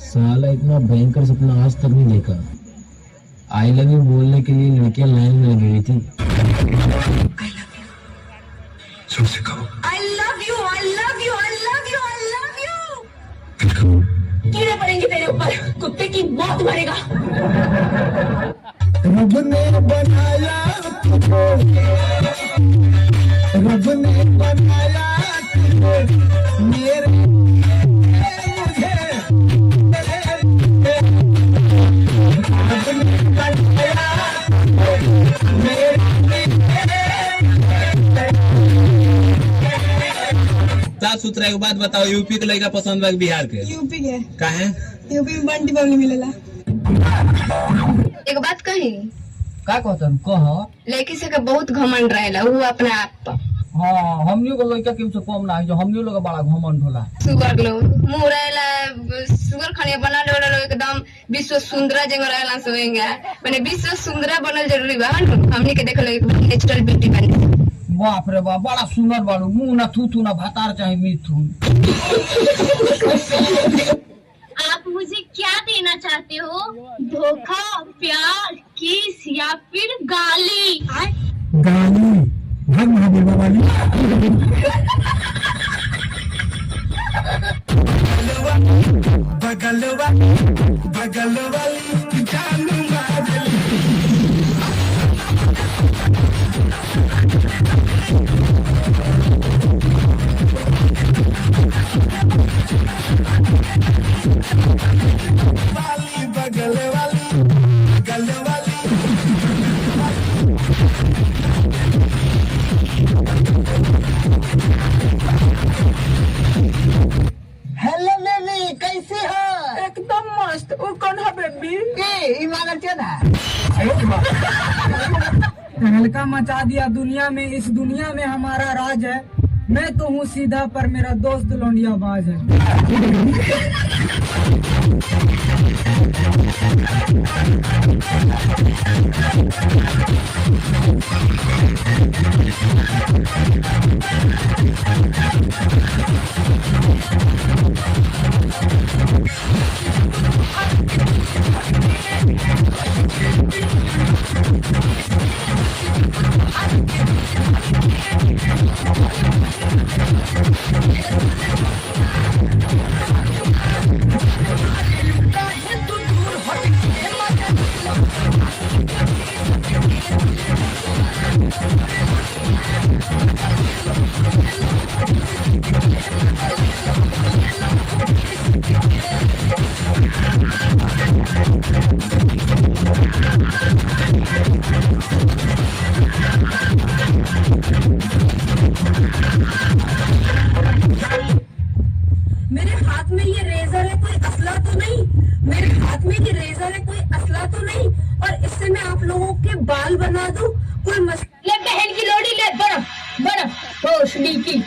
साला इतना भयंकर सपना आज तक नहीं देखा। आई लव यू बोलने के लिए लड़कियां लाइन में लगी हुई थी। I love you, I love you, I love you, I love you. कीड़े पड़ेंगे तेरे ऊपर, कुत्ते की मौत मरेगा। रब ने बनाया तुझको, रब ने बनाया तुझको, मेरे मुझे रब ने बनाया मेरे। साफ सुथरा एक बात बताओ, यूपी के लड़का पसंद बा बिहार के? यूपी के। का है? यूपी में बंटी बबली मिलेला। एक बात कही का कहतन कह। लड़की से के बहुत घमंड रहेला वो अपने आप पर। हाँ हमनियों के लड़का केहू से कम ना है, जो हमनियों लोग बड़ा घमंड होला। सुगर लो मुंह रहेला, सुगर खाने बना ले एकदम विश्व सुंदरा जंग रहेला सोएंगे। माने विश्व सुंदरा बनल जरूरी बा, हमनी के देखल एकदम नेचुरल ब्यूटी बने। बाप रे बाप, बड़ा सुंदर बालू, मुंह ना थू ना भातार चाहे मिथुन। आप मुझे क्या देना चाहते हो? धोखा, प्यार, किस या फिर गाली? गाली भाग महावीर बाबा जी। बगल वाली जान माजली। बगल वाली हेलो बेबी, कैसी हो? एकदम मस्त। वो कौन है बेबी? इमारत क्या था? हल्का मचा दिया दुनिया में, इस दुनिया में हमारा राज है। मैं तो हूँ सीधा पर मेरा दोस्त लौंडिया बाज है। मेरे हाथ में ये रेजर है, कोई असला तो नहीं? मेरे हाथ में ये रेजर है, कोई असला तो नहीं? और इससे मैं आप लोगों के बाल बना दूं, कोई ले बहन की लोड़ी ले, बर्फ बर्फ रोशनी की।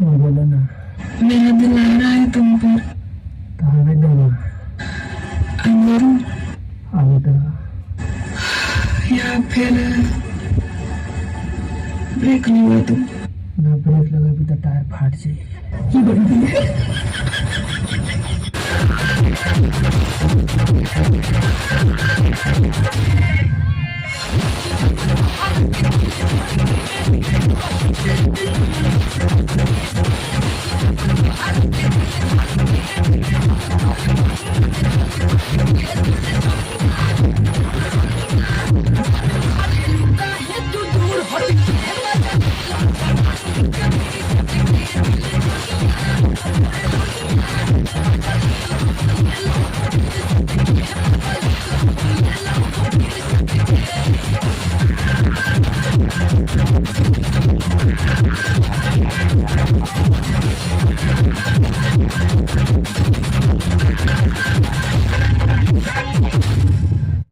बोलो ना, मेरा दीवाना है तुम पर। कहाँ दवा अंदर आवता या फिर ब्रेक नहीं हुआ तुम? ना ब्रेक लगा भी तो टायर फाट जाए। ये